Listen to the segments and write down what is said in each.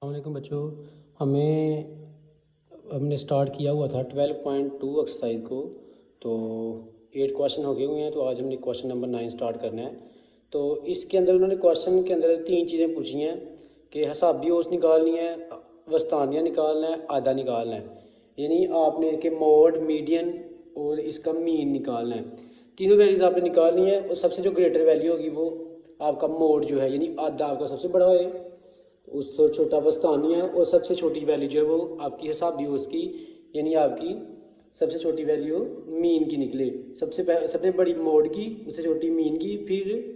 अस्सलामुअलैकुम बच्चों। हमने स्टार्ट किया हुआ था 12.2 एक्सरसाइज को। तो 8 क्वेश्चन हो गए हुए हैं। तो आज हमने क्वेश्चन नंबर 9 स्टार्ट करना है। तो इसके अंदर उन्होंने क्वेश्चन के अंदर 3 चीज़ें पूछी हैं कि हिसाबी औसत निकालनी है, वस्तानिया निकालना है, आधा निकालना है। यानी आपने के मोड, मीडियन और इसका मीन निकालना है। तीनों वैल्यूज आपने निकालनी है और सबसे जो ग्रेटर वैल्यू होगी वो आपका मोड जो है, यानी आधा आपका सबसे बड़ा है, उससे छोटा वस्तानिया, और सबसे छोटी वैल्यू जो है वो आपकी हिसाबी उसकी, यानी आपकी सबसे छोटी वैल्यू मीन की निकले। सबसे बड़ी मोड की, उससे छोटी मीन की, फिर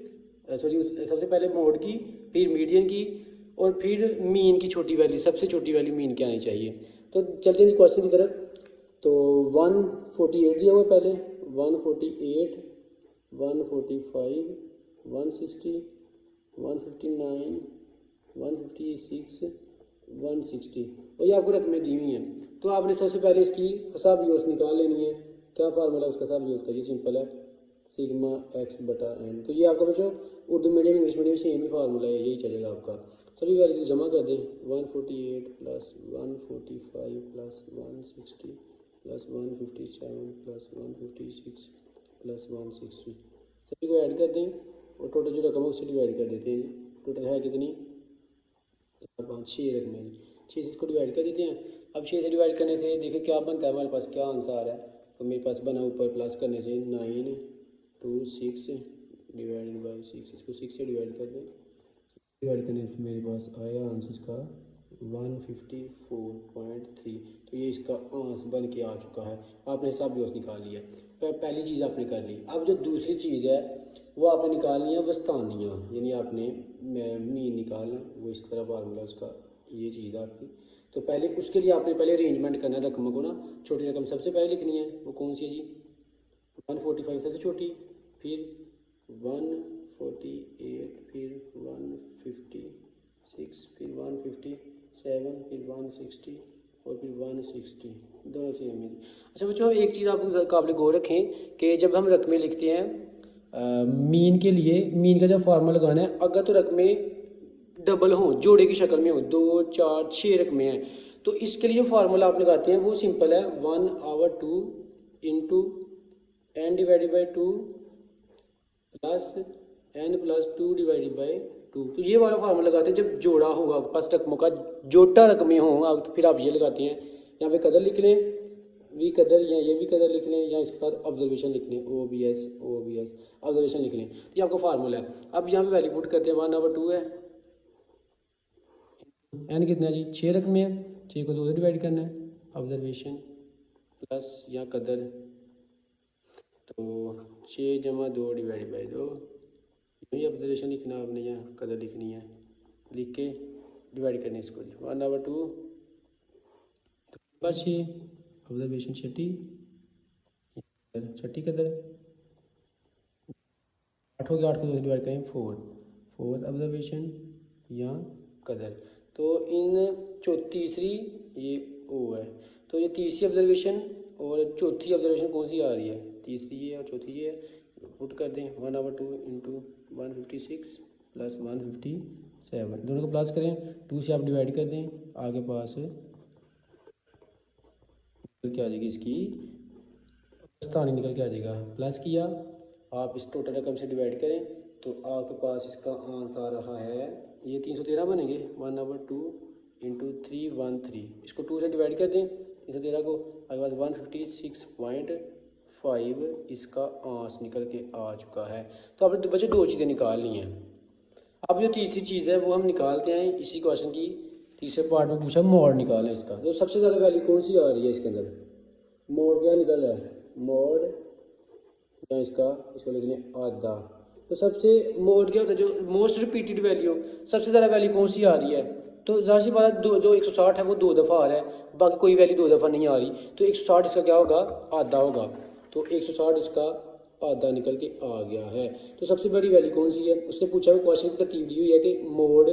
सबसे पहले मोड की, फिर मीडियन की, और फिर मीन की छोटी वैल्यू, सबसे छोटी वैल्यू मीन की आनी चाहिए। तो चलते हैं क्वेश्चन की तरफ। तो 148 दिया हुआ पहले, 148, 145, 160, 159, 156, 160, और ये आपको रकमें दी हुई हैं। तो आपने सबसे पहले इसकी हिसाबी औसत निकाल लेनी है। क्या फार्मूला उसका हिसाबी औसत का? ये सिंपल है, सिग्मा एक्स बटा एन। तो ये आपका बच्चों Urdu medium English medium same ही फार्मूला है, यही चलेगा आपका। सभी वैल्यू जमा कर दें। 148 plus 145 plus 160 plus 157 plus 156 plus 160, सभी को ऐड कर दें और टोटल जो रकम है उससे डिवाइड कर देते हैं। टोटल है कितनी? 6 रकमें। 6 से इसको डिवाइड कर देते हैं। अब 6 से डिवाइड करने से देखिए क्या बनता है, हमारे पास क्या आंसर आ रहा है। तो मेरे पास बना ऊपर प्लस करने से 926 डिवाइडेड बाई 6, इसको 6 से डिवाइड कर दें। डिवाइड करने से मेरे पास आया आंसर इसका 154.3। तो ये इसका आंसर बन के आ चुका है। आपने हिसाब भी निकाल लिया। पहली चीज़ आपने कर ली। अब जो दूसरी चीज़ है वो आपने निकालनी है वस्तानिया, यानी आपने मीन निकालना। वो इस तरह फार्मूला उसका, ये चीज़ आपकी। तो पहले उसके लिए आपने पहले अरेंजमेंट करना है रकमों को ना। छोटी रकम सबसे पहले लिखनी है, वो कौन सी है जी? 145 सबसे छोटी, फिर 148, फिर 156, फिर 157, फिर 160 और फिर 160, दोनों सेम है। अच्छा बच्चों, एक चीज़ आप काबिल गौर रखें कि जब हम रकमें लिखते हैं मीन के लिए, मीन का जब फार्मूला लगाना है, अगर तो रकमें डबल हों, जोड़े की शक्ल में हो, 2, 4, 6 रकमें हैं, तो इसके लिए जो फार्मूला आप लगाते हैं वो सिंपल है, 1/2 into N divided by 2 plus N plus 2 divided by 2। तो ये वाला फार्मूला लगाते हैं जब जोड़ा होगा आपके पास रकमों का, जोटा रकमें हों आप, तो फिर आप ये लगाते हैं। यहाँ पे कदर लिख लें, वी कदर, या ये भी कदर लिख लें, या इसके बाद ऑब्जर्वेशन लिख लें, OBS ऑब्जर्वेशन लिख लें। तो ये आपका फार्मूला है। अब यहाँ पे वैल्यू पुट करते हैं, 1/2 है, एन कितना है जी? 6 रकमें है, 6 को 2 से डिवाइड करना है, ऑब्जर्वेशन प्लस या कदर, तो 6 जमा 2 डिवाइड बाई 2, यही ऑब्जर्वेशन लिखना आपने, यहाँ कदर लिखनी है, लिख के डिवाइड करना है इसको। 1/2 बस 6 ऑब्जर्वेशन, छठी कदर, 8 हो गया, 8 को 2 से डिवाइड करें, 4 ऑब्जर्वेशन या कदर। तो तीसरी ये ओ है, तो ये तीसरी ऑब्जर्वेशन और चौथी ऑब्जर्वेशन कौन सी आ रही है? तीसरी ये और चौथी ये है। पुट कर दें 1/2 इंटू 156 प्लस 157, दोनों को प्लस करें, 2 से आप डिवाइड कर दें, आगे पास निकल के आ जाएगी इसकी स्थानी, निकल के आ जाएगा। प्लस किया, आप इस टोटल रकम से डिवाइड करें तो आपके पास इसका आंसर आ रहा है, ये 313 बनेंगे। 1/2 इंटू 313, इसको 2 से डिवाइड कर दें 313 को, आपके पास 156.5 इसका आंसर निकल के आ चुका है। तो आपने बच्चे 2 चीज़ें निकालनी हैं। अब जो तीसरी चीज़ है वो हम निकालते हैं इसी क्वेश्चन की तीसरे पार्ट में पूछा मोड निकालना है इसका। तो सबसे ज़्यादा वैल्यू कौन सी आ रही है इसके अंदर? मोड क्या निकल रहा है? मोड या इसको लिख लें आधा। तो सबसे मोड क्या होता है, जो मोस्ट रिपीटेड वैल्यू, सबसे ज़्यादा वैल्यू कौन सी आ रही है? तो ज़ाहिर सी बात है, जो 160 है वो 2 दफ़ा आ रहा है, बाकी कोई वैल्यू 2 दफ़ा नहीं आ रही। तो 160 इसका क्या होगा? आधा होगा। तो 160 इसका आधा निकल के आ गया है। तो सबसे बड़ी वैल्यू कौन सी है? उससे पूछा हुआ क्वेश्चन की तरतीब दी हुई है कि मोड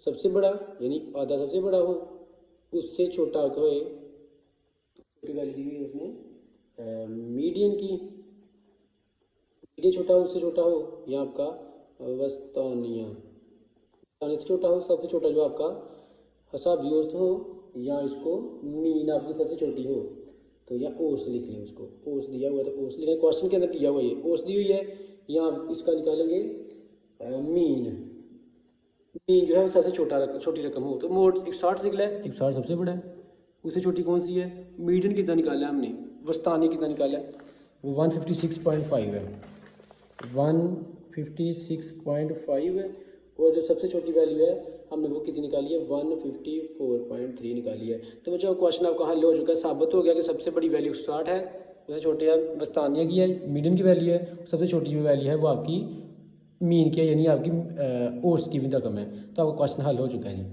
सबसे बड़ा, यानी आधा सबसे बड़ा हो, उससे छोटा होए, छोटी वैल्यू दी हुई है उसमें मीडियन की, मीडियन छोटा हो, उससे छोटा हो, या आपका वस्तानिया से छोटा हो, सबसे छोटा जो आपका हिसाबी औसत हो या इसको मीन आपकी सबसे छोटी हो, तो या औसत लिख लें, उसको औसत दिया हुआ है तो औसत लिखें, क्वेश्चन के अंदर दिया हुआ है औसत दी हुई है, या आप इसका निकालेंगे मीन। मीन जो है वो सबसे छोटी रकम हो, तो मोड 160 निकला है, 160 सबसे बड़ा है, उससे छोटी कौन सी है, मीडियन कितना निकाला है हमने, वस्तानी कितना निकाला है, वो 156.5 है, 156.5 है, और जो सबसे छोटी वैल्यू है हमने वो कितनी निकाली है, 154.3 निकाली है। तो बच्चों क्वेश्चन आपका हल हो चुका है, साबित हो गया कि सबसे बड़ी वैल्यू 60 है, उससे छोटे है वस्तानिया की है, मीडियन की वैल्यू है, सबसे छोटी जो वैल्यू है वो आपकी मीन की है, यानी आपकी औसत की भी रकम है। तो आपका क्वेश्चन हल हो चुका है जी।